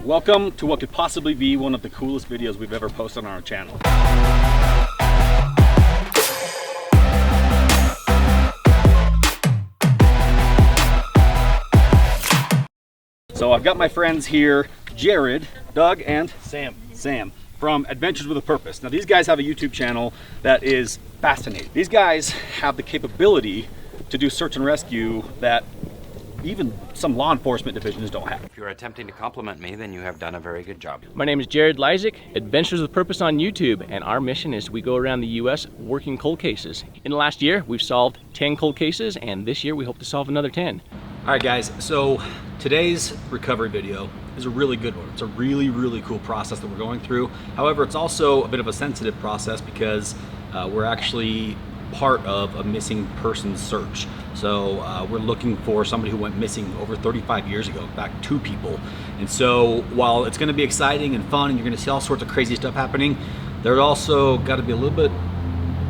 Welcome to what could possibly be one of the coolest videos we've ever posted on our channel. So I've got my friends here, Jared, Doug, and Sam from Adventures with a Purpose. Now these guys have a YouTube channel that is fascinating. These guys have the capability to do search and rescue that even some law enforcement divisions don't have. If you're attempting to compliment me, then you have done a very good job. My name is Jared Lysick, Adventures with Purpose on YouTube, and our mission is we go around the U.S. working cold cases. In the last year, we've solved 10 cold cases, and this year we hope to solve another 10. All right, guys, so today's recovery video is a really good one. It's a really cool process that we're going through. However, it's also a bit of a sensitive process because we're actually part of a missing person search. So we're looking for somebody who went missing over 35 years ago, in fact 2 people. And so while it's gonna be exciting and fun and you're gonna see all sorts of crazy stuff happening, there's also gotta be a little bit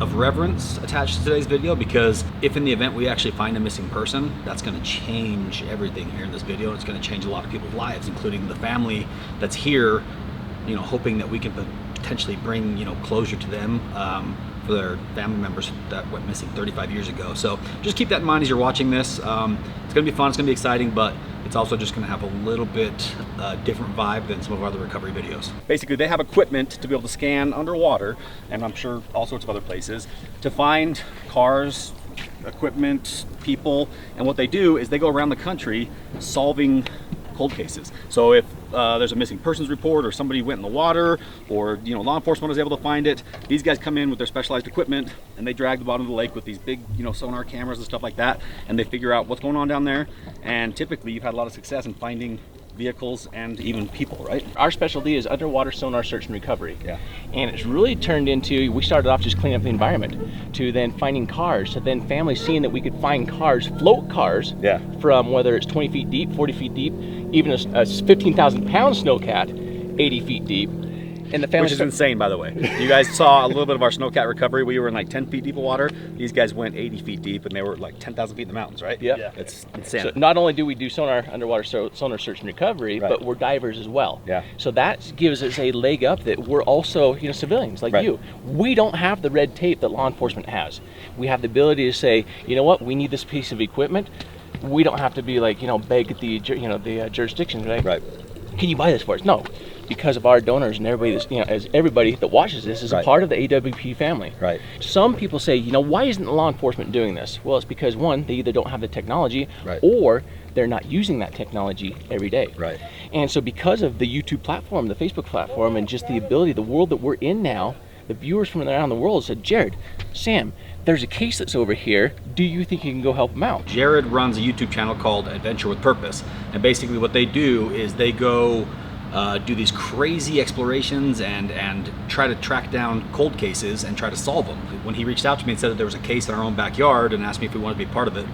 of reverence attached to today's video, because if in the event we actually find a missing person, that's gonna change everything here in this video. And it's gonna change a lot of people's lives, including the family that's here, you know, hoping that we can potentially bring, you know, closure to them for their family members that went missing 35 years ago. So just keep that in mind as you're watching this. It's gonna be fun, it's gonna be exciting, but it's also just gonna have a little bit different vibe than some of our other recovery videos. Basically, they have equipment to be able to scan underwater, and I'm sure all sorts of other places, to find cars, equipment, people, and what they do is they go around the country solving cold cases. So if there's a missing persons report, or somebody went in the water, or law enforcement was able to find it, these guys come in with their specialized equipment and they drag the bottom of the lake with these big sonar cameras and stuff like that, and they figure out what's going on down there. And typically you've had a lot of success in finding vehicles and even people, right? Our specialty is underwater sonar search and recovery. Yeah. And it's really turned into, we started off just cleaning up the environment, to then finding cars, to then families seeing that we could find cars, float cars, yeah, from whether it's 20 feet deep, 40 feet deep, even a 15,000 pound snowcat, 80 feet deep. And the family, which is insane, by the way. You guys saw a little bit of our snowcat recovery. We were in like 10 feet deep of water. These guys went 80 feet deep, and they were like 10,000 feet in the mountains, right? Yep. Yeah. It's insane. So not only do we do underwater sonar search and recovery, right, but we're divers as well. Yeah. So that gives us a leg up that we're also, civilians like you. We don't have the red tape that law enforcement has. We have the ability to say, you know what, we need this piece of equipment. We don't have to be like, beg the jurisdiction, right? Right. Can you buy this for us? No. Because of our donors and everybody that's, as everybody that watches this is a part of the AWP family. Right. Some people say, why isn't law enforcement doing this? Well, it's because one, they either don't have the technology, right, or they're not using that technology every day. Right. And so because of the YouTube platform, the Facebook platform, and just the ability, the world that we're in now, the viewers from around the world said, Jared, Sam, there's a case that's over here. Do you think you can go help them out? Jared runs a YouTube channel called Adventure with Purpose. And basically what they do is they go do these crazy explorations and try to track down cold cases and try to solve them. When he reached out to me and said that there was a case in our own backyard and asked me if we wanted to be part of it,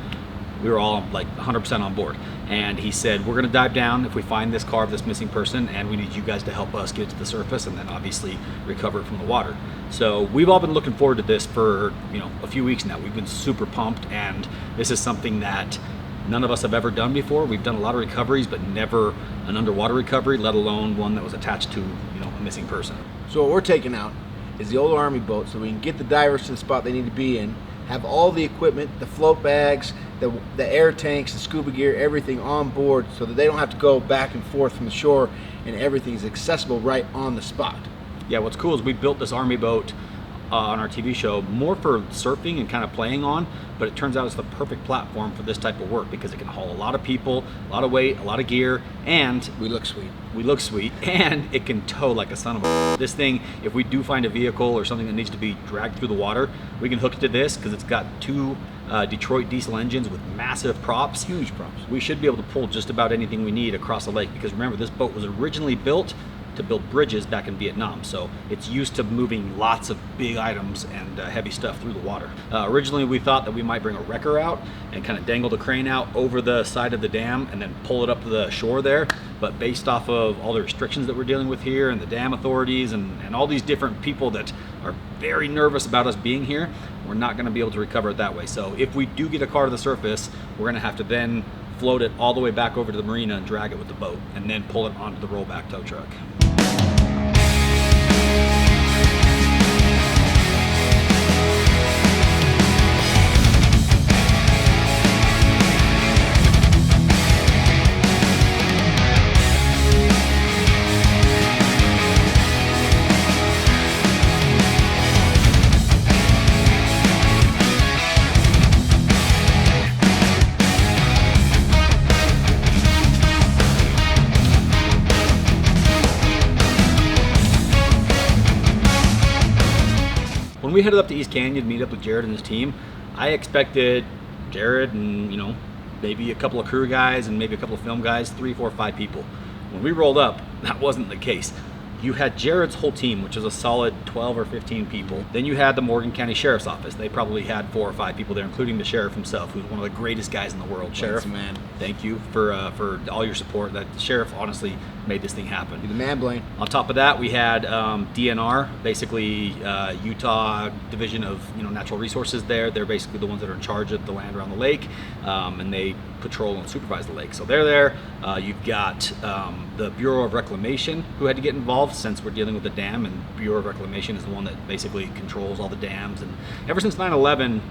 we were all like 100% on board. And he said, we're gonna dive down if we find this car of this missing person, and we need you guys to help us get it to the surface and then obviously recover it from the water. So we've all been looking forward to this for a few weeks now. We've been super pumped, and this is something that none of us have ever done before. We've done a lot of recoveries, but never an underwater recovery, let alone one that was attached to a missing person. So what we're taking out is the old Army boat, so we can get the divers to the spot they need to be in, have all the equipment, the float bags, the air tanks, the scuba gear, everything on board, so that they don't have to go back and forth from the shore, and everything is accessible right on the spot. Yeah, what's cool is we built this Army boat on our TV show more for surfing and kind of playing on, but it turns out it's the perfect platform for this type of work because it can haul a lot of people, a lot of weight, a lot of gear, and we look sweet. We look sweet, and it can tow like a son of a. This thing, if we do find a vehicle or something that needs to be dragged through the water, we can hook it to this because it's got 2 Detroit diesel engines with massive props. Huge props. We should be able to pull just about anything we need across the lake, because remember, this boat was originally built to build bridges back in Vietnam, so it's used to moving lots of big items and heavy stuff through the water. Originally we thought that we might bring a wrecker out and kind of dangle the crane out over the side of the dam and then pull it up to the shore there, but based off of all the restrictions that we're dealing with here and the dam authorities and all these different people that are very nervous about us being here, we're not going to be able to recover it that way. So if we do get a car to the surface, we're going to have to then float it all the way back over to the marina and drag it with the boat, and then pull it onto the rollback tow truck. When we headed up to East Canyon to meet up with Jared and his team, I expected Jared and, you know, maybe a couple of crew guys and maybe a couple of film guys, 3, 4, 5 people. When we rolled up, that wasn't the case. You had Jared's whole team, which was a solid 12 or 15 people. Then you had the Morgan County Sheriff's Office. They probably had 4 or 5 people there, including the sheriff himself, who's one of the greatest guys in the world. Sheriff, man, thank you for all your support. That the sheriff honestly made this thing happen. you're the man, Blaine. On top of that, we had DNR, basically Utah Division of Natural Resources there. They're basically the ones that are in charge of the land around the lake, and they patrol and supervise the lake. So they're there. You've got the Bureau of Reclamation, who had to get involved since we're dealing with the dam, and Bureau of Reclamation is the one that basically controls all the dams. And ever since 9/11,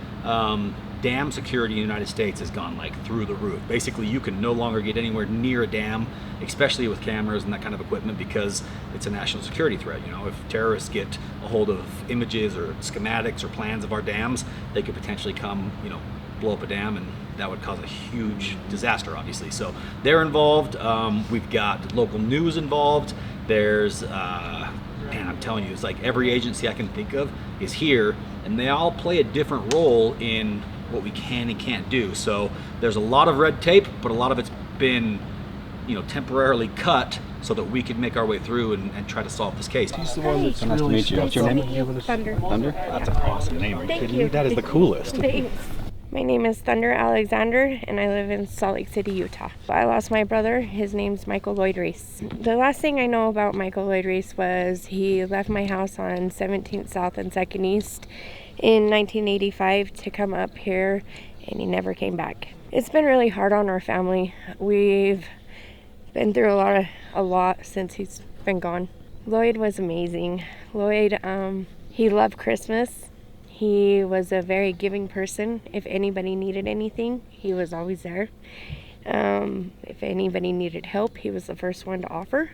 dam security in the United States has gone like through the roof. Basically, you can no longer get anywhere near a dam, especially with cameras and that kind of equipment, because it's a national security threat. You know, if terrorists get a hold of images or schematics or plans of our dams, they could potentially come, blow up a dam, and that would cause a huge disaster, obviously. So they're involved. We've got local news involved. There's, man, I'm telling you, it's like every agency I can think of is here, and they all play a different role in what we can and can't do. So there's a lot of red tape, but a lot of it's been, temporarily cut so that we could make our way through and try to solve this case. He's the one that's nice to meet you. What's your name? Thunder. Thunder? That's an awesome name. Are you Thank kidding you. me? That is the coolest. Thanks. My name is Thunder Alexander, and I live in Salt Lake City, Utah. I lost my brother. His name's Michael Lloyd Reese. The last thing I know about Michael Lloyd Reese was he left my house on 17th South and 2nd East in 1985 to come up here, and he never came back. It's been really hard on our family. We've been through a lot since he's been gone. Lloyd was amazing. Lloyd, he loved Christmas. He was a very giving person. If anybody needed anything, he was always there. If anybody needed help, he was the first one to offer.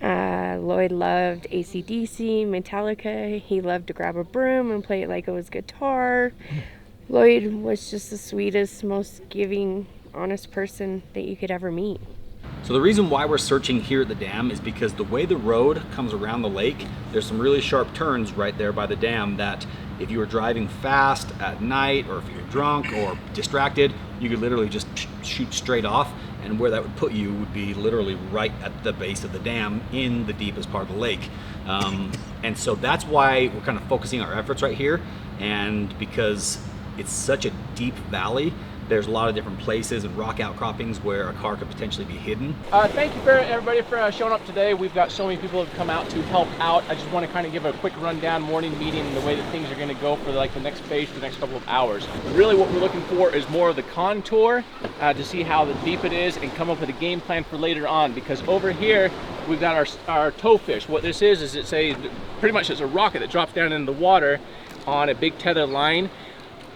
Lloyd loved AC/DC, Metallica. He loved to grab a broom and play it like it was guitar. Lloyd was just the sweetest, most giving, honest person that you could ever meet. So the reason why we're searching here at the dam is because the way the road comes around the lake, there's some really sharp turns right there by the dam that if you were driving fast at night, or if you're drunk or distracted, you could literally just shoot straight off, and where that would put you would be literally right at the base of the dam in the deepest part of the lake. And so that's why we're kind of focusing our efforts right here, and because it's such a deep valley, there's a lot of different places and rock outcroppings where a car could potentially be hidden. Thank you for everybody for showing up today. We've got so many people who have come out to help out. I just want to kind of give a quick rundown, morning meeting, and the way that things are going to go for the next phase for the next couple of hours. Really what we're looking for is more of the contour to see how deep it is and come up with a game plan for later on, because over here we've got our tow fish. What this is pretty much it's a rocket that drops down into the water on a big tethered line.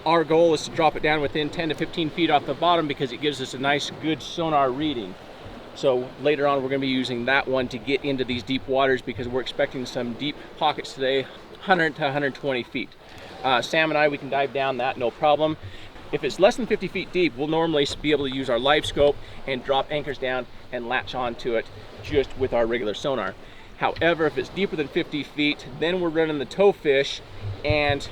Our goal is to drop it down within 10 to 15 feet off the bottom because it gives us a nice, good sonar reading. So later on, we're going to be using that one to get into these deep waters because we're expecting some deep pockets today, 100 to 120 feet. Sam and I, we can dive down that, no problem. If it's less than 50 feet deep, we'll normally be able to use our live scope and drop anchors down and latch onto it just with our regular sonar. However, if it's deeper than 50 feet, then we're running the tow fish, and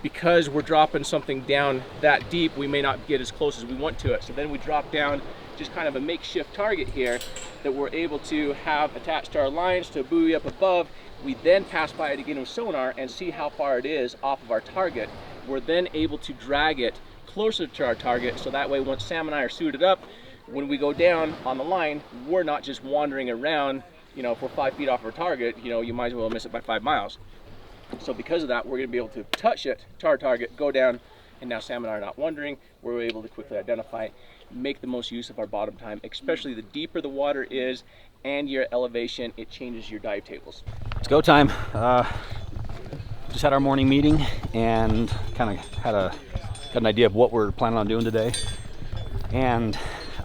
because we're dropping something down that deep, we may not get as close as we want to it. So then we drop down just kind of a makeshift target here that we're able to have attached to our lines to a buoy up above. We then pass by it again with sonar and see how far it is off of our target. We're then able to drag it closer to our target, so that way once Sam and I are suited up, when we go down on the line, we're not just wandering around, if we're 5 feet off our target, you might as well miss it by 5 miles. So because of that, we're going to be able to touch it to our target, go down, and now Sam and I are not wondering. We're able to quickly identify it make the most use of our bottom time, especially the deeper the water is and your elevation, it changes your dive tables. It's go time. Just had our morning meeting and kind of got an idea of what we're planning on doing today. And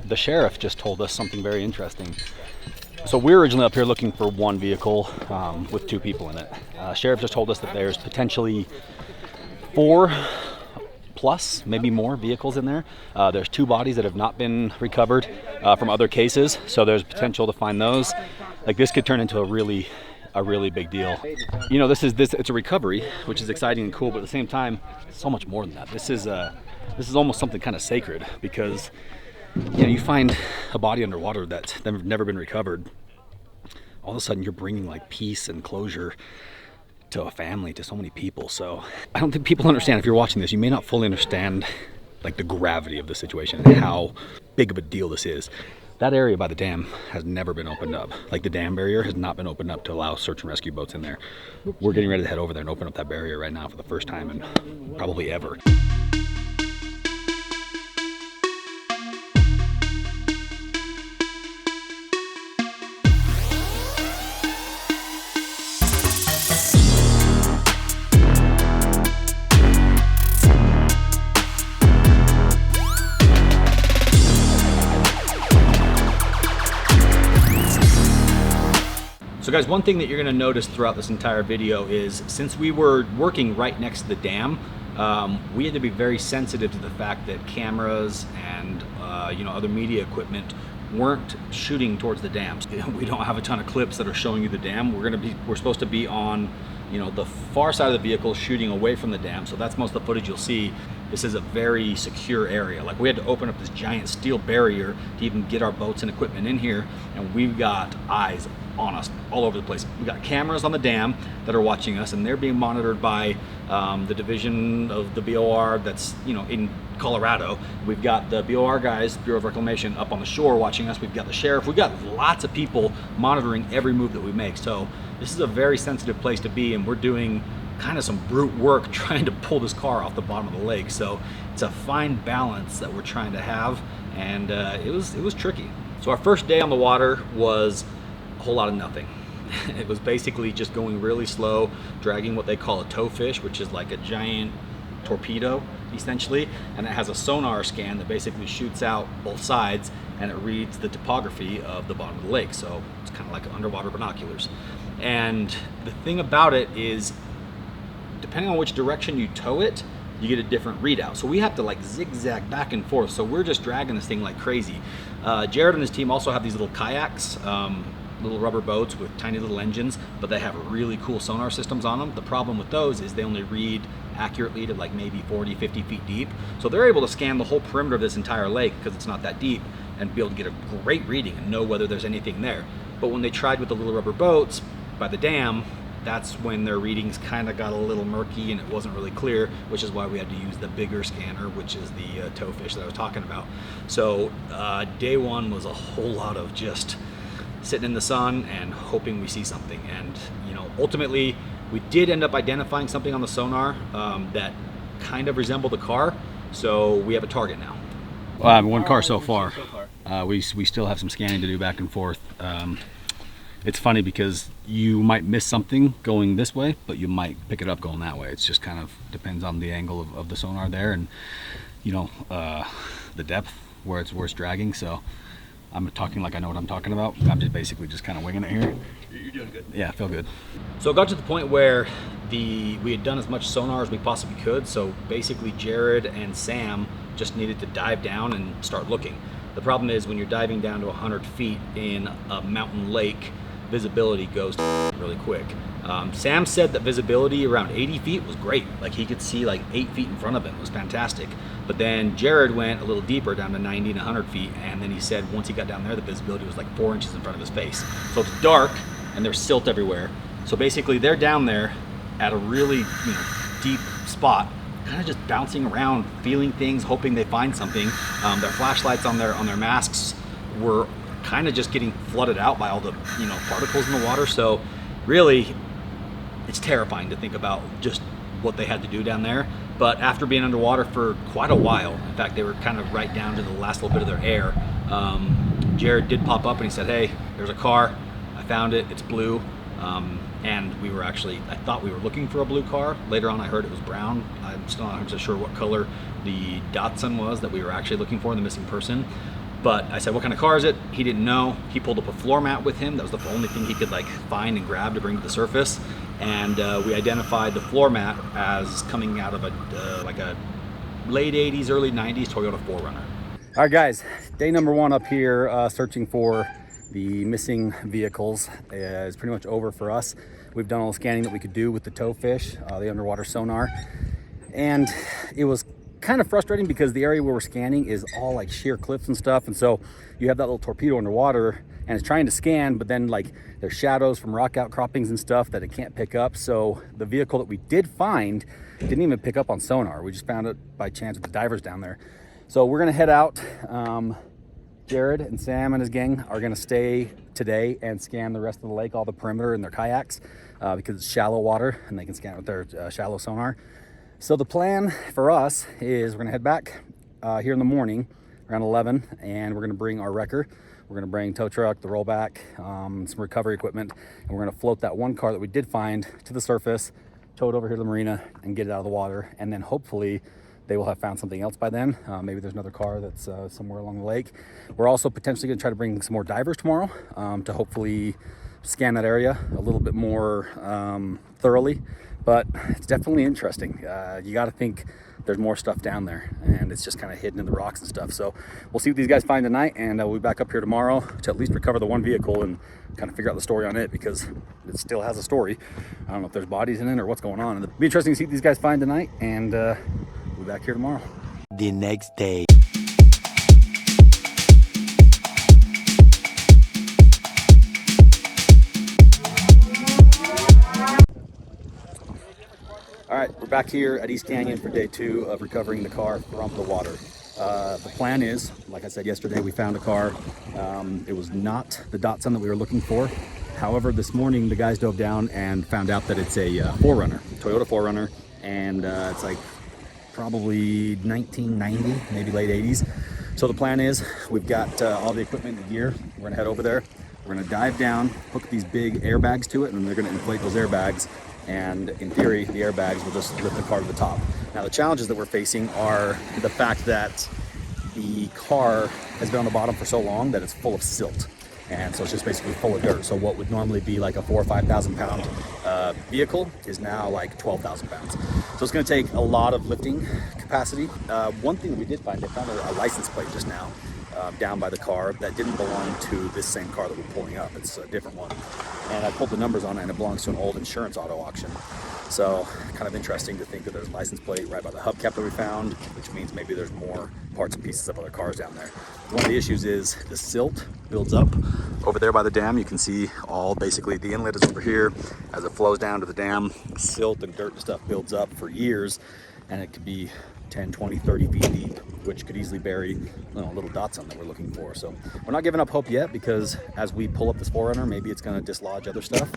the sheriff just told us something very interesting. So we're originally up here looking for one vehicle with 2 people in it. Sheriff just told us that there's potentially 4 plus, maybe more vehicles in there. There's 2 bodies that have not been recovered from other cases, so there's potential to find those. Like, this could turn into a really big deal. You know, it's a recovery, which is exciting and cool, but at the same time, it's so much more than that. This is almost something kind of sacred, because you know, you find a body underwater that's never been recovered. All of a sudden, you're bringing like peace and closure to a family, to so many people. So I don't think people understand. If you're watching this, you may not fully understand like the gravity of the situation and how big of a deal this is. That area by the dam has never been opened up. Like, the dam barrier has not been opened up to allow search and rescue boats in there. We're getting ready to head over there and open up that barrier right now for the first time in probably ever. So guys, one thing that you're gonna notice throughout this entire video is, since we were working right next to the dam, we had to be very sensitive to the fact that cameras and you know, other media equipment weren't shooting towards the dams. We don't have a ton of clips that are showing you the dam. We're supposed to be on, you know, the far side of the vehicle shooting away from the dam. So that's most of the footage you'll see. This is a very secure area. Like, we had to open up this giant steel barrier to even get our boats and equipment in here, and we've got eyes on us all over the place. We got cameras on the dam that are watching us, and they're being monitored by the division of the BOR that's, you know, in Colorado. We've got the BOR guys, Bureau of Reclamation, up on the shore watching us. We've got the sheriff. We've got lots of people monitoring every move that we make. So this is a very sensitive place to be, and we're doing kind of some brute work trying to pull this car off the bottom of the lake. So it's a fine balance that we're trying to have, and it was tricky. So our first day on the water was a whole lot of nothing. It was basically just going really slow, dragging what they call a towfish, which is like a giant torpedo essentially, and it has a sonar scan that basically shoots out both sides, and it reads the topography of the bottom of the lake. So it's kind of like underwater binoculars. And the thing about it is, depending on which direction you tow it, you get a different readout. So we have to like zigzag back and forth. So we're just dragging this thing like crazy. Jared and his team also have these little kayaks, little rubber boats with tiny little engines, but they have really cool sonar systems on them. The problem with those is they only read accurately to like maybe 40, 50 feet deep. So they're able to scan the whole perimeter of this entire lake, because it's not that deep, and be able to get a great reading and know whether there's anything there. But when they tried with the little rubber boats by the dam, that's when their readings kind of got a little murky and it wasn't really clear, which is why we had to use the bigger scanner, which is the towfish that I was talking about. So day one was a whole lot of just sitting in the sun and hoping we see something. And you know, ultimately we did end up identifying something on the sonar that kind of resembled the car, so we have a target now. Well, I have one car so far. We still have some scanning to do back and forth. It's funny because you might miss something going this way, but you might pick it up going that way. It's just kind of depends on the angle of the sonar there, and you know, the depth where it's dragging. So I'm talking like I know what I'm talking about. I'm just basically just kind of winging it here. You're doing good. Yeah, I feel good. So it got to the point where we had done as much sonar as we possibly could. So basically Jared and Sam just needed to dive down and start looking. The problem is when you're diving down to 100 feet in a mountain lake, visibility goes really quick. Sam said that visibility around 80 feet was great. Like, he could see like 8 feet in front of him. It was fantastic. But then Jared went a little deeper, down to 90 and 100 feet, and then he said once he got down there, the visibility was like 4 inches in front of his face. So it's dark and there's silt everywhere. So basically they're down there at a really, deep spot, kind of just bouncing around, feeling things, hoping they find something. Their flashlights on their masks were kind of just getting flooded out by all the particles in the water. So really, it's terrifying to think about just what they had to do down there. But after being underwater for quite a while, in fact, they were kind of right down to the last little bit of their air, Jared did pop up and he said, hey, there's a car. I found it. It's blue. And we were actually, I thought we were looking for a blue car. Later on, I heard it was brown. I'm still not 100% sure what color the Datsun was that we were actually looking for, the missing person. But I said, what kind of car is it? He didn't know. He pulled up a floor mat with him. That was the only thing he could like find and grab to bring to the surface. And we identified the floor mat as coming out of a like a late 80s, early 90s Toyota 4Runner. All right, guys, day number one up here searching for the missing vehicles is pretty much over for us. We've done all the scanning that we could do with the towfish, the underwater sonar, and it was kind of frustrating because the area where we're scanning is all like sheer cliffs and stuff, and so you have that little torpedo underwater and it's trying to scan, but then like there's shadows from rock outcroppings and stuff that it can't pick up. So the vehicle that we did find didn't even pick up on sonar. We just found it by chance with the divers down there. So we're gonna head out. Jared and Sam and his gang are gonna stay today and scan the rest of the lake, all the perimeter in their kayaks, because it's shallow water and they can scan it with their shallow sonar. So the plan for us is we're gonna head back here in the morning around 11, and we're gonna bring our wrecker. We're gonna bring tow truck, the rollback, some recovery equipment, and we're gonna float that one car that we did find to the surface, tow it over here to the marina and get it out of the water, and then hopefully they will have found something else by then. Maybe there's another car that's somewhere along the lake. We're also potentially gonna try to bring some more divers tomorrow to hopefully scan that area a little bit more thoroughly. But it's definitely interesting. You gotta think there's more stuff down there and it's just kind of hidden in the rocks and stuff. So we'll see what these guys find tonight, and we'll be back up here tomorrow to at least recover the one vehicle and kind of figure out the story on it, because it still has a story. I don't know if there's bodies in it or what's going on. It'll be interesting to see what these guys find tonight, and we'll be back here tomorrow. The next day. All right, we're back here at East Canyon for day 2 of recovering the car from the water. The plan is, like I said yesterday, we found a car. It was not the Datsun that we were looking for. However, this morning the guys dove down and found out that it's a 4Runner, Toyota 4Runner, and it's like probably 1990, maybe late 80s. So the plan is we've got all the equipment and gear. We're gonna head over there. We're gonna dive down, hook these big airbags to it, and they're gonna inflate those airbags. And in theory, the airbags will just lift the car to the top. Now, the challenges that we're facing are the fact that the car has been on the bottom for so long that it's full of silt. And so it's just basically full of dirt. So what would normally be like a 4,000 or 5,000 pound vehicle is now like 12,000 pounds. So it's gonna take a lot of lifting capacity. One thing that we did find, they found a license plate just now down by the car that didn't belong to this same car that we're pulling up. It's a different one. And I pulled the numbers on it, and it belongs to an old insurance auto auction. So kind of interesting to think that there's a license plate right by the hubcap that we found, which means maybe there's more parts and pieces of other cars down there. One of the issues is the silt builds up over there by the dam. You can see all basically the inlet is over here. As it flows down to the dam, silt and dirt and stuff builds up for years, and it could be 10, 20, 30 feet deep, which could easily bury a little Datsun that we're looking for. So we're not giving up hope yet, because as we pull up this 4Runner, maybe it's going to dislodge other stuff,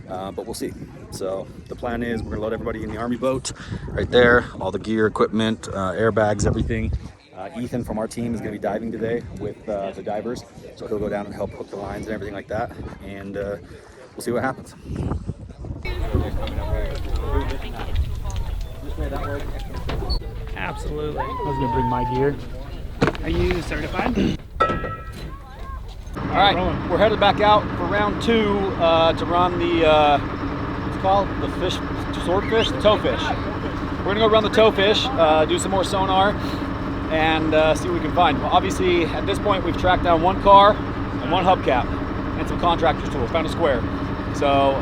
but we'll see. So the plan is we're going to load everybody in the Army boat right there, all the gear, equipment, airbags, everything. Ethan from our team is going to be diving today with the divers, so he'll go down and help hook the lines and everything like that, and we'll see what happens. Absolutely. I was gonna bring my gear. Are you certified? All right, we're headed back out for round 2 to run the what's it called, the fish, swordfish, the towfish. We're gonna go run the towfish, do some more sonar, and see what we can find. Well, obviously, at this point, we've tracked down one car and one hubcap and some contractor's tools. Found a square. So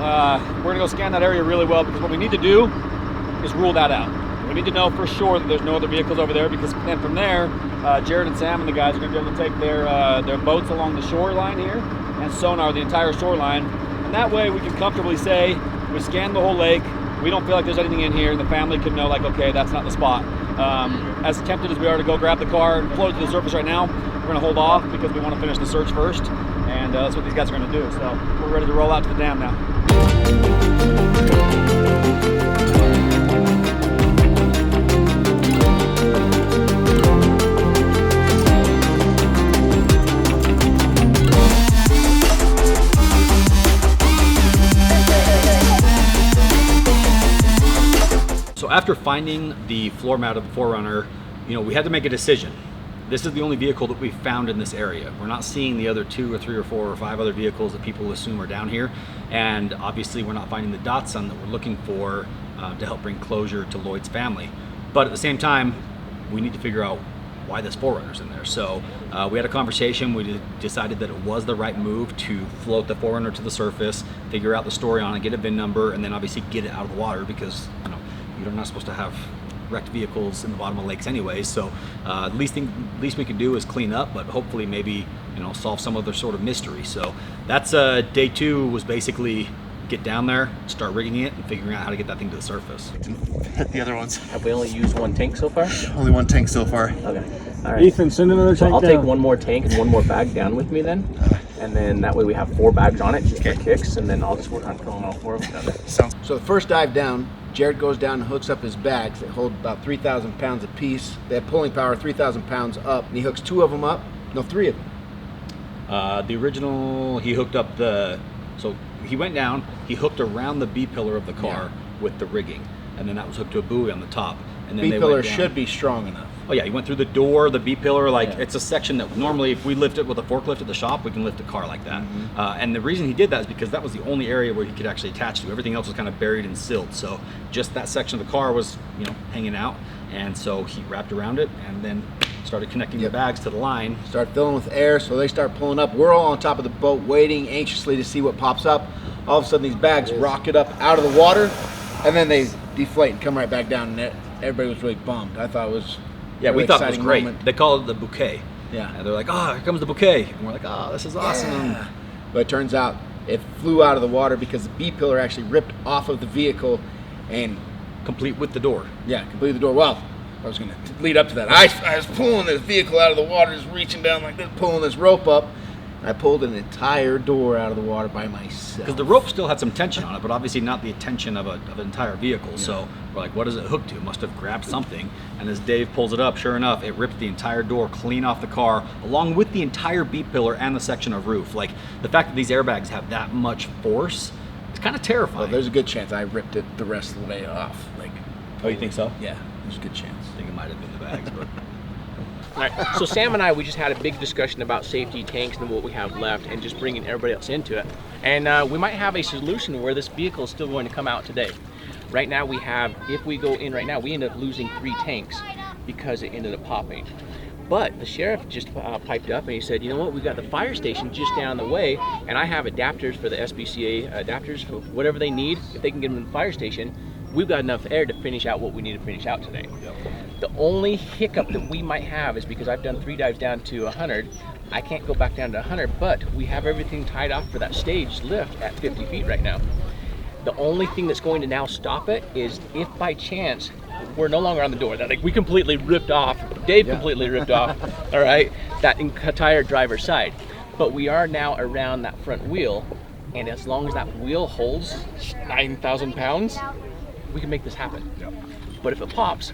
we're gonna go scan that area really well, because what we need to do is rule that out. We need to know for sure that there's no other vehicles over there, because then from there, Jared and Sam and the guys are going to be able to take their boats along the shoreline here and sonar the entire shoreline. And that way we can comfortably say we scanned the whole lake, we don't feel like there's anything in here, and the family can know, like, okay, that's not the spot. As tempted as we are to go grab the car and float to the surface right now, we're going to hold off because we want to finish the search first. And that's what these guys are going to do. So we're ready to roll out to the dam now. So after finding the floor mat of the 4Runner, we had to make a decision. This is the only vehicle that we found in this area. We're not seeing the other 2 or 3 or 4 or 5 other vehicles that people assume are down here. And obviously we're not finding the Datsun that we're looking for to help bring closure to Lloyd's family. But at the same time, we need to figure out why this 4Runner's in there. So we had a conversation. We decided that it was the right move to float the 4Runner to the surface, figure out the story on it, get a VIN number, and then obviously get it out of the water, because you're not supposed to have wrecked vehicles in the bottom of lakes anyway. So least we can do is clean up, but hopefully maybe solve some other sort of mystery. So that's day 2, was basically get down there, start rigging it, and figuring out how to get that thing to the surface. The other ones. Have we only used 1 tank so far? Only 1 tank so far. Okay. All right. Ethan, send another tank I'll down. take 1 more tank and 1 more bag down with me then. And then that way we have 4 bags on it, just for kicks, and then I'll just work on filling all 4 of them down there. So the first dive down, Jared goes down and hooks up his bags that hold about 3,000 pounds apiece. They have pulling power 3,000 pounds up, and he hooks 2 of them up. No, 3 of them. The original, he hooked up so he went down, he hooked around the B-pillar of the car with the rigging, and then that was hooked to a buoy on the top. And then B-pillar should be strong enough. Oh yeah, he went through the door, the B-pillar, it's a section that normally if we lift it with a forklift at the shop, we can lift a car like that. And the reason he did that is because that was the only area where he could actually attach to. Everything else was kind of buried in silt. So just that section of the car was, hanging out. And so he wrapped around it and then started connecting the bags to the line. Start filling with air, so they start pulling up. We're all on top of the boat waiting anxiously to see what pops up. All of a sudden these bags rocket up out of the water, and then they deflate and come right back down, and everybody was really bummed. I thought it was we thought it was great. Moment. They call it the bouquet. Yeah. And they're like, oh, here comes the bouquet. And we're like, oh, this is awesome. Yeah. But it turns out it flew out of the water because the B-pillar actually ripped off of the vehicle and complete with the door. Yeah, complete the door. Well, I was going to lead up to that. I was pulling this vehicle out of the water, just reaching down like this, pulling this rope up. I pulled an entire door out of the water by myself. Because the rope still had some tension on it, but obviously not the tension of an entire vehicle. Yeah. So we're like, what is it hooked to? It must have grabbed something. And as Dave pulls it up, sure enough, it ripped the entire door clean off the car, along with the entire B-pillar and the section of roof. Like, the fact that these airbags have that much force, it's kind of terrifying. Well, there's a good chance I ripped it the rest of the way off. Oh, you think so? Yeah, there's a good chance. I think it might have been the bags, but... All right, so Sam and I, we just had a big discussion about safety tanks and what we have left and just bringing everybody else into it. And we might have a solution where this vehicle is still going to come out today. Right now we have, if we go in right now, we end up losing 3 tanks because it ended up popping. But the sheriff just piped up and he said, you know what, we've got the fire station just down the way, and I have adapters for the SBCA adapters for whatever they need. If they can get them in the fire station, we've got enough air to finish out what we need to finish out today. The only hiccup that we might have is because I've done 3 dives down to 100. I can't go back down to 100, but we have everything tied off for that stage lift at 50 feet right now. The only thing that's going to now stop it is if by chance we're no longer on the door. That, like, we completely ripped off, Dave completely ripped off, all right, that entire driver's side. But we are now around that front wheel, and as long as that wheel holds 9,000 pounds, we can make this happen. But if it pops,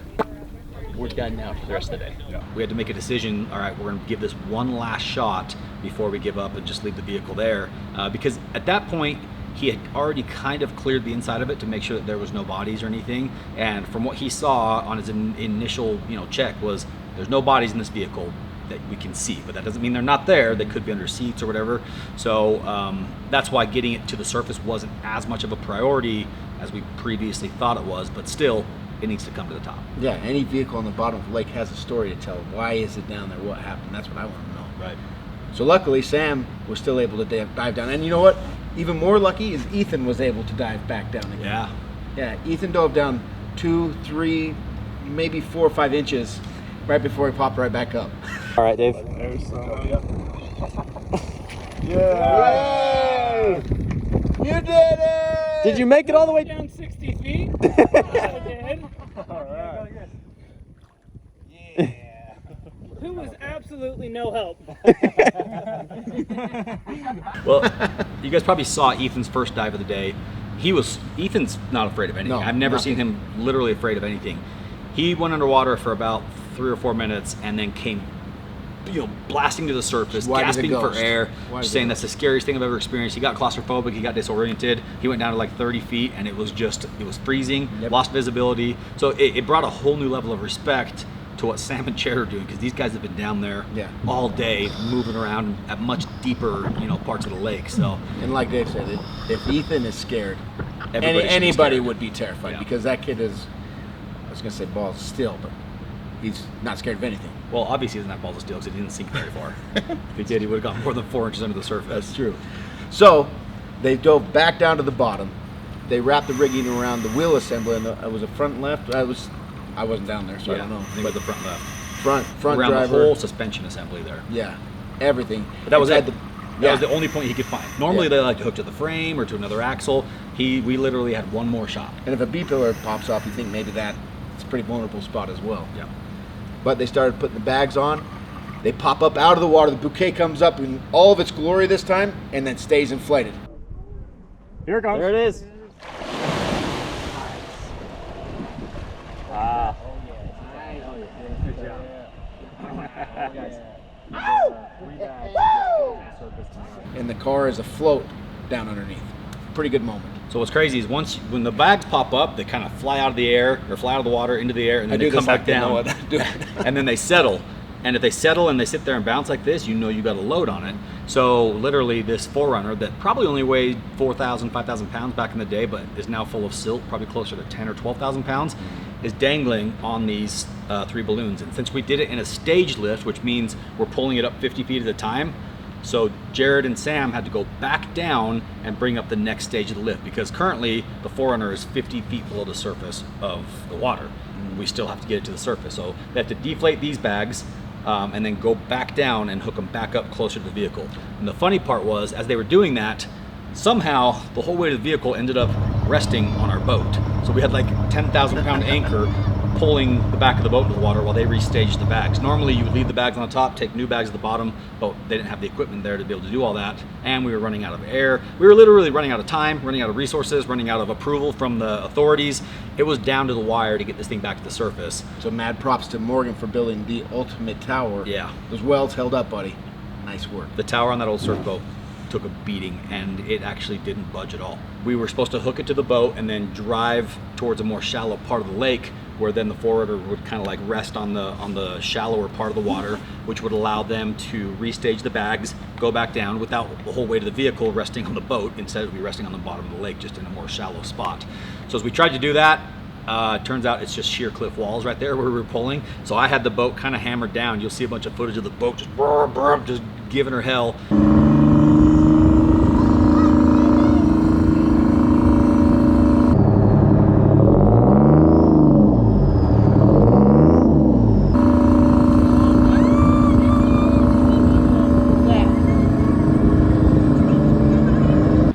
we're done now for the rest of the day. We had to make a decision. All right, we're going to give this one last shot before we give up and just leave the vehicle there, because at that point he had already kind of cleared the inside of it to make sure that there was no bodies or anything. And from what he saw on his initial check was there's no bodies in this vehicle that we can see, but that doesn't mean they're not there. They could be under seats or whatever. So that's why getting it to the surface wasn't as much of a priority as we previously thought it was, but still it needs to come to the top. Yeah, any vehicle on the bottom of the lake has a story to tell. Why is it down there? What happened? That's what I want to know. Right. So luckily Sam was still able to dive down. And you know what? Even more lucky is Ethan was able to dive back down again. Yeah. Yeah, Ethan dove down 2, 3, maybe 4 or 5 inches right before he popped right back up. All right, Dave. Yay! You did it! Did you make it all the way down 60 feet? I did. All right. Yeah. Who was absolutely no help. Well, you guys probably saw Ethan's first dive of the day. Ethan's not afraid of anything. No, I've never nothing. seen him literally afraid of anything. He went underwater for about 3 or 4 minutes and then came blasting to the surface, White as a gasping for ghost. air, White as a saying that's the scariest thing I've ever experienced. He got claustrophobic, he got disoriented, he went down to like 30 feet, and it was freezing, lost visibility. So it brought a whole new level of respect to what Sam and Jared are doing, because these guys have been down there all day, moving around at much deeper, parts of the lake. So, And like Dave said, if Ethan is scared, Everybody should be anybody scared. would be terrified, Yeah. because that kid is, I was going to say balls still, but he's not scared of anything. well, obviously he doesn't have balls of steel because he didn't sink very far. If he did, he would have got more than 4 inches under the surface. That's true. So they dove back down to the bottom. They wrapped the rigging around the wheel assembly, and it was a front and left. I wasn't down there, so I don't know. I think it was the front left. Front Around driver. the whole suspension assembly there. Yeah, everything. But that was Inside it. That was yeah. the only point he could find. Normally they like to hook to the frame or to another axle. We literally had one more shot. And if a B pillar pops off, you think maybe it's a pretty vulnerable spot as well. Yeah. But they started putting the bags on. They pop up out of the water. The bouquet comes up in all of its glory this time, and then stays inflated. Here it comes. There it is. And the car is afloat down underneath. Pretty good moment. So what's crazy is when the bags pop up, they kind of fly out of the air or fly out of the water into the air, and then they come back down, and then they settle. And if they settle and they sit there and bounce like this, you got a load on it. So literally this 4Runner that probably only weighed 4,000, 5,000 pounds back in the day, but is now full of silt, probably closer to 10 or 12,000 pounds, is dangling on these 3 balloons. And since we did it in a stage lift, which means we're pulling it up 50 feet at a time, so Jared and Sam had to go back down and bring up the next stage of the lift, because currently the 4Runner is 50 feet below the surface of the water. We still have to get it to the surface. So they have to deflate these bags, and then go back down and hook them back up closer to the vehicle. And the funny part was, as they were doing that, somehow the whole weight of the vehicle ended up resting on our boat. So we had like 10,000 pound anchor pulling the back of the boat into the water while they restaged the bags. Normally you would leave the bags on the top, take new bags at the bottom, but they didn't have the equipment there to be able to do all that. And we were running out of air. We were literally running out of time, running out of resources, running out of approval from the authorities. It was down to the wire to get this thing back to the surface. So mad props to Morgan for building the ultimate tower. Yeah. Those welds held up, buddy. Nice work. The tower on that old surf boat took a beating, and it actually didn't budge at all. We were supposed to hook it to the boat and then drive towards a more shallow part of the lake, where then the 4Runner would kind of like rest on the shallower part of the water, which would allow them to restage the bags, go back down without the whole weight of the vehicle resting on the boat. Instead, it would be resting on the bottom of the lake, just in a more shallow spot. So as we tried to do that, turns out it's just sheer cliff walls right there where we were pulling. So I had the boat kind of hammered down. You'll see a bunch of footage of the boat just brr, brr, just giving her hell.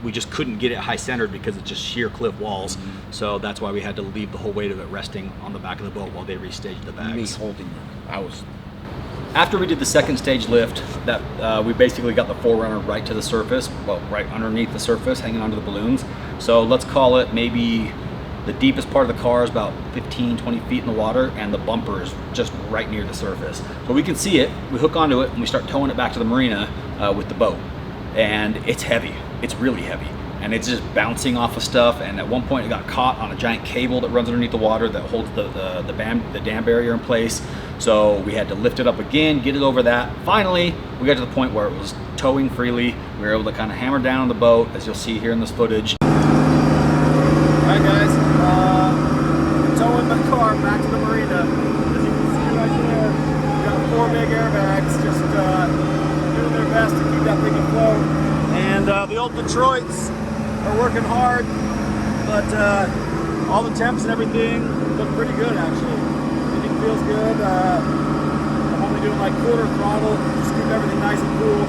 We just couldn't get it high centered because it's just sheer cliff walls. So that's why we had to leave the whole weight of it resting on the back of the boat while they restaged the bags. Me holding them. I was. After we did the second stage lift, that we basically got the 4Runner right to the surface, well, right underneath the surface, hanging onto the balloons. So let's call it maybe the deepest part of the car is about 15, 20 feet in the water, and the bumper is just right near the surface. So we can see it, we hook onto it, and we start towing it back to the marina with the boat. And it's heavy, it's really heavy. And it's just bouncing off of stuff, and at one point it got caught on a giant cable that runs underneath the water that holds the dam barrier in place. So we had to lift it up again, get it over that. Finally, we got to the point where it was towing freely. We were able to kind of hammer down on the boat, as you'll see here in this footage. Alright guys, towing the car back to the marina. As you can see right there, we got 4 big airbags just doing their best to keep that thing afloat. And the old Detroits are working hard, but all the temps and everything look pretty good actually. Everything feels good. I'm only doing like quarter throttle, just keep everything nice and cool,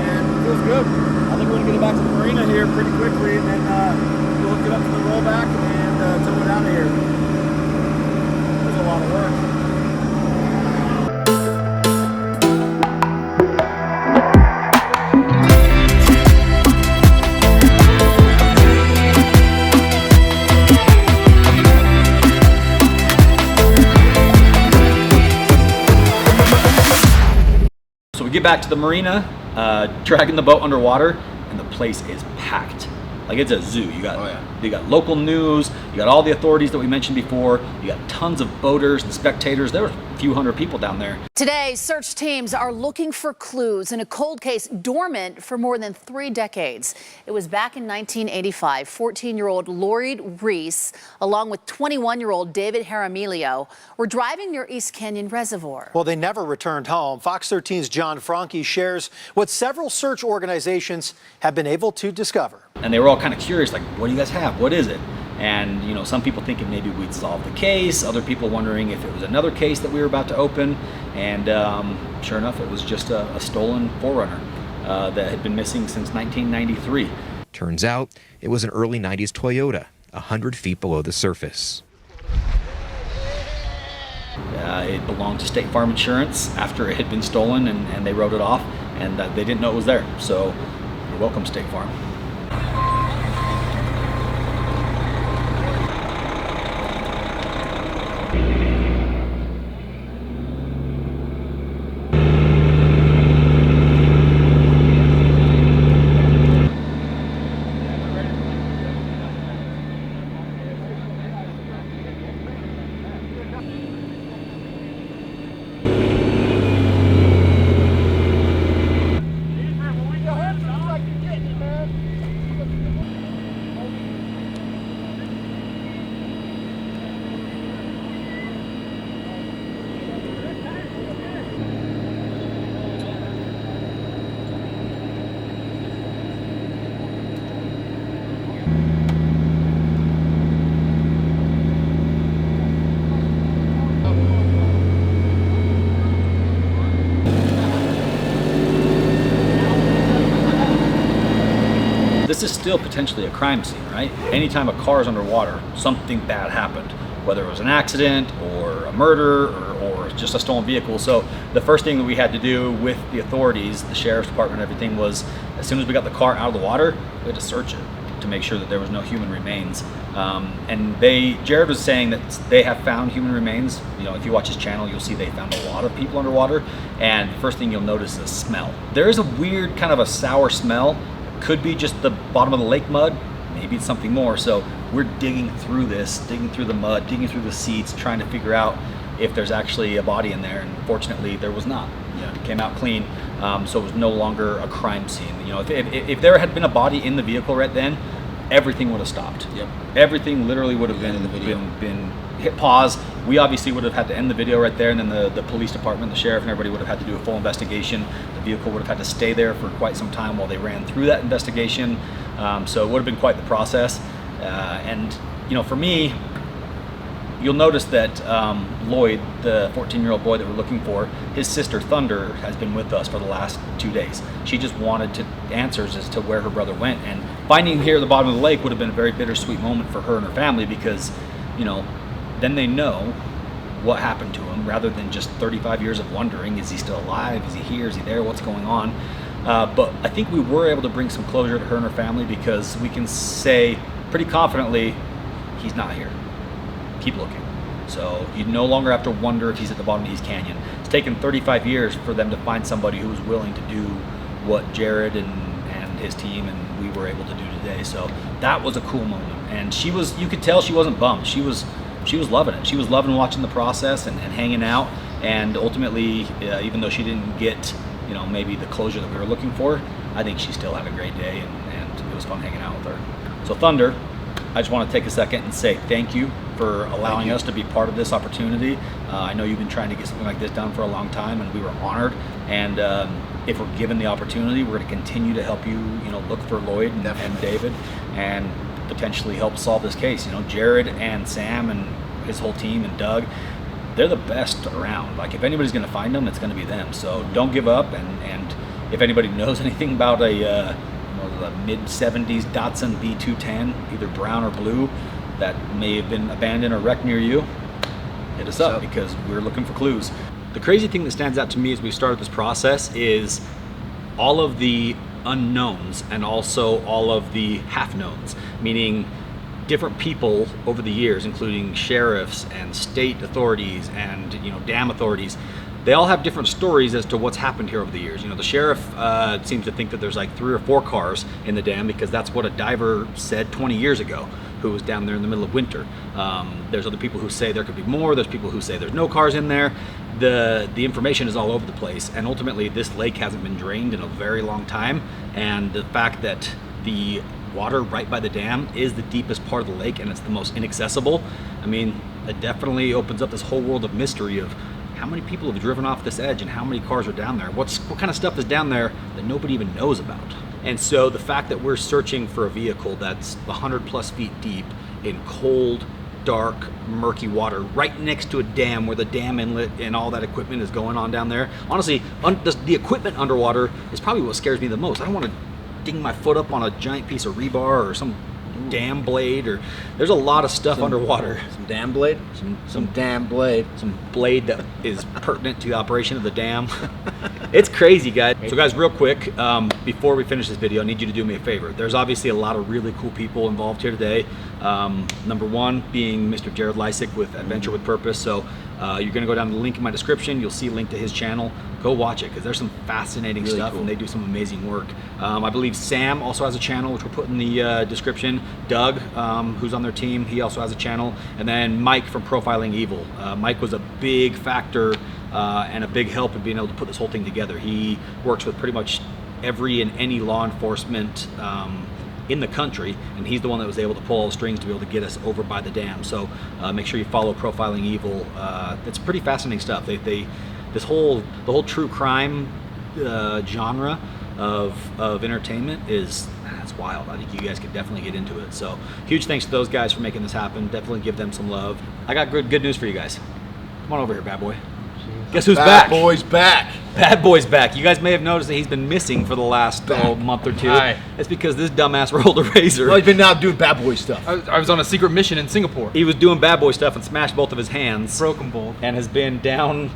and it feels good. I think we're gonna get it back to the marina here pretty quickly, and then we'll hook it up to the rollback and tow it out of here. There's a lot of work. back to the marina, dragging the boat underwater, and the place is packed. Like it's a zoo. You got local news, you got all the authorities that we mentioned before, you got tons of boaters and spectators. There were a few hundred people down there. Today, search teams are looking for clues in a cold case dormant for more than 3 decades. It was back in 1985. 14-year-old Lloyd Reese, along with 21-year-old David Jaramillo, were driving near East Canyon Reservoir. Well, they never returned home. Fox 13's John Franke shares what several search organizations have been able to discover. And they were all kind of curious, like, what do you guys have? What is it? And, you know, some people thinking maybe we'd solve the case, other people wondering if it was another case that we were about to open. And sure enough, it was just a stolen 4Runner that had been missing since 1993. Turns out it was an early 90s Toyota, 100 feet below the surface. It belonged to State Farm Insurance after it had been stolen, and they wrote it off, and they didn't know it was there. So you're welcome, State Farm. This is still potentially a crime scene, right? Anytime a car is underwater, something bad happened, whether it was an accident or a murder or just a stolen vehicle. So the first thing that we had to do with the authorities, the sheriff's department, everything was, as soon as we got the car out of the water, we had to search it to make sure that there was no human remains. And Jared was saying that they have found human remains. You know, if you watch his channel, you'll see they found a lot of people underwater. And the first thing you'll notice is smell. There is a weird kind of a sour smell. Could be just the bottom of the lake mud, maybe it's something more. So we're digging through this, digging through the mud, digging through the seats, trying to figure out if there's actually a body in there. And fortunately, there was not. You know, it came out clean, so it was no longer a crime scene. You know, if there had been a body in the vehicle right then, everything would have stopped. Yep. Everything literally would have been hit pause. We obviously would have had to end the video right there, and then the police department, the sheriff, and everybody would have had to do a full investigation. The vehicle would have had to stay there for quite some time while they ran through that investigation. So it would have been quite the process. And you know, for me, you'll notice that Lloyd, the 14-year-old boy that we're looking for, his sister Thunder has been with us for the last 2 days. She just wanted answers as to where her brother went, and finding him here at the bottom of the lake would have been a very bittersweet moment for her and her family, because, you know, then they know what happened to him, rather than just 35 years of wondering, is he still alive? Is he here? Is he there? What's going on? But I think we were able to bring some closure to her and her family, because we can say pretty confidently, he's not here. Keep looking. So you no longer have to wonder if he's at the bottom of East Canyon. It's taken 35 years for them to find somebody who was willing to do what Jared and his team and we were able to do today. So that was a cool moment. And she was, you could tell she wasn't bummed. She was loving it. She was loving watching the process and hanging out. And ultimately, even though she didn't get, you know, maybe the closure that we were looking for, I think she still had a great day, and it was fun hanging out with her. So Thunder, I just want to take a second and say thank you for allowing us to be part of this opportunity. I know you've been trying to get something like this done for a long time, and we were honored. And if we're given the opportunity, we're going to continue to help you, you know, look for Lloyd and David, and potentially help solve this case. You know, Jared and Sam and his whole team and Doug, they're the best around. Like, if anybody's going to find them, it's going to be them. So don't give up. And if anybody knows anything about a mid-70s Datsun B210, either brown or blue, that may have been abandoned or wrecked near you, hit us up, because we're looking for clues. The crazy thing that stands out to me as we started this process is all of the unknowns and also all of the half-knowns, meaning different people over the years, including sheriffs and state authorities and, you know, dam authorities, they all have different stories as to what's happened here over the years. You know, the sheriff seems to think that there's like 3 or 4 cars in the dam because that's what a diver said 20 years ago who was down there in the middle of winter. There's other people who say there could be more. There's people who say there's no cars in there. The information is all over the place, and ultimately this lake hasn't been drained in a very long time, and the fact that the water right by the dam is the deepest part of the lake and it's the most inaccessible, I mean, it definitely opens up this whole world of mystery of how many people have driven off this edge and how many cars are down there. What kind of stuff is down there that nobody even knows about? And so the fact that we're searching for a vehicle that's 100+ feet deep in cold, dark, murky water right next to a dam where the dam inlet and all that equipment is going on down there. Honestly, the equipment underwater is probably what scares me the most. I don't want to ding my foot up on a giant piece of rebar or some dam blade, or there's a lot of stuff underwater. Some dam blade? Some dam blade. Some blade that is pertinent to the operation of the dam. It's crazy, guys. So guys, real quick, before we finish this video, I need you to do me a favor. There's obviously a lot of really cool people involved here today. Number one being Mr. Jared Lysick with Adventure with Purpose. So you're gonna go down to the link in my description. You'll see a link to his channel. Go watch it because there's some fascinating stuff and they do some amazing work. I believe Sam also has a channel, which we'll put in the description. Doug, who's on their team, he also has a channel. And then Mike from Profiling Evil. Mike was a big factor and a big help in being able to put this whole thing together. He works with pretty much every and any law enforcement in the country, and he's the one that was able to pull all the strings to be able to get us over by the dam. So make sure you follow Profiling Evil. It's pretty fascinating stuff. The whole true crime genre of entertainment it's wild. I think you guys could definitely get into it. So huge thanks to those guys for making this happen. Definitely give them some love. I got good news for you guys. Come on over here, bad boy. Guess who's back? Bad boy's back. Bad boy's back. You guys may have noticed that he's been missing for the last month or two. Hi. It's because this dumbass rolled a razor. Well, he's been now doing bad boy stuff. I was on a secret mission in Singapore. He was doing bad boy stuff and smashed both of his hands. Broke them both. And has been down.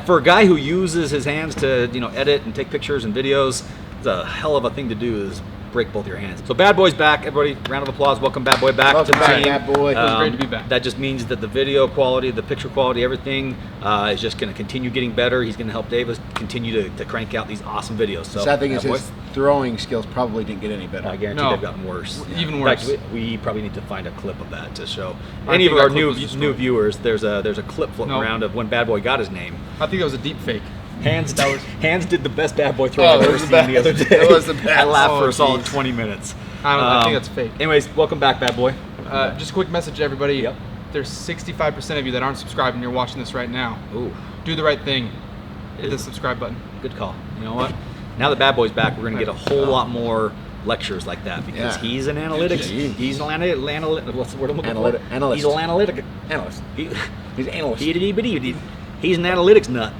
For a guy who uses his hands to, edit and take pictures and videos, it's a hell of a thing to do is break both your hands. So Bad Boy's back. Everybody, round of applause. Welcome Bad Boy back to the team. Bad Boy. It was great to be back. That just means that the video quality, the picture quality, everything is just going to continue getting better. He's going to help Davis continue to crank out these awesome videos. So the sad thing is his throwing skills probably didn't get any better. I guarantee they've gotten worse. Even worse. In fact, we probably need to find a clip of that to show any of our new viewers. There's a clip floating around of when Bad Boy got his name. I think that was a deep fake. Hands did the best Bad Boy throw I've ever seen the other day. That was the best. I laughed for a solid 20 minutes. I think that's fake. Anyways, welcome back, Bad Boy. Just a quick message to everybody. Yep. There's 65% of you that aren't subscribed and you're watching this right now. Ooh. Do the right thing. Hit the subscribe button. Good call. You know what? Now that Bad Boy's back, we're going to get a whole lot more lectures like that because he's an analytics. He's an analytic. What's the word I'm looking for? Analyst. He's an analytic Analyst. He's an analyst. He's an analytics nut.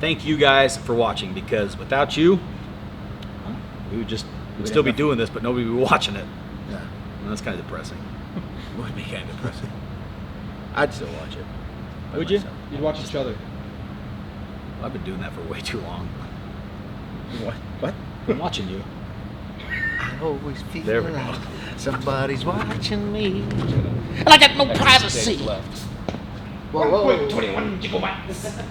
Thank you guys for watching because without you, we'd still be doing this, but nobody would be watching it. Yeah. And that's kind of depressing. It would be kind of depressing. I'd still watch it. Would you? You'd watch each other. I've been doing that for way too long. What? I'm watching you. I always feel There we go. like somebody's watching me. And I got no privacy. Left. Whoa, whoa, whoa. 21 gigabytes.